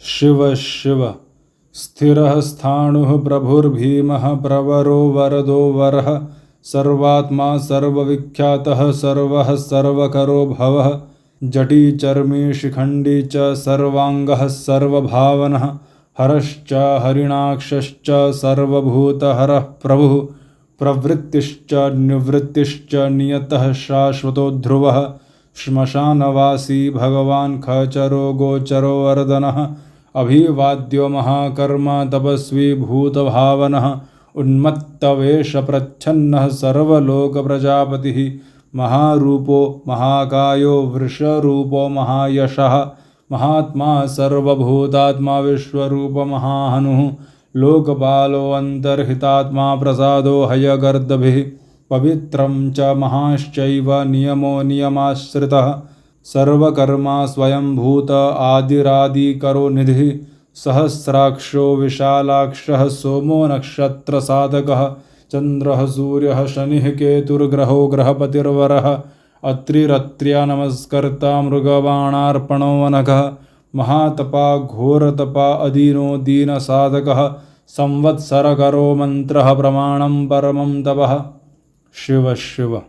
शिव शिव स्थिरः स्थाणुः प्रभुर्भीमः प्रवरो वरदो वरः सर्वात्मा सर्वविख्यातः सर्वः सर्वकरो भवः जटी चर्मी शिखण्डी च सर्वाङ्गः सर्वभावनः हरश्च हरिणाक्षश्च सर्वभूतहरः प्रभुः प्रवृत्तिश्च निवृत्तिश्च नियतः शाश्वतो ध्रुवः श्मशानवासी भगवान् खचरो गोचरो वर्धनः अभिवाद्यो महाकर्मा तपस्वी भूतभावनः उन्मत्तवेषप्रच्छन्नः सर्वलोकप्रजापतिः महारूपो महाकायो वृषरूपो महायशः महात्मा सर्वभूतात्मा विश्वरूप महाहनुः लोकपालो अन्तर्हितात्मा प्रसादो हयगर्दभिः पवित्रं च महाश्चैव नियमो नियमाश्रितः सर्वकर्मा स्वयंभूत आदिरादिकरो निधिः सहस्राक्षो विशालाक्षः सोमो नक्षत्रसाधकः चन्द्रः सूर्यः शनिः केतुर्ग्रहो ग्रहपतिर्वरः अत्रिरत्र्या नमस्कर्ता मृगबाणार्पणो वनकः महातपा घोरतपा अदीनो दीनसाधकः संवत्सरकरो मन्त्रः प्रमाणं परमं तपः शिव शिव।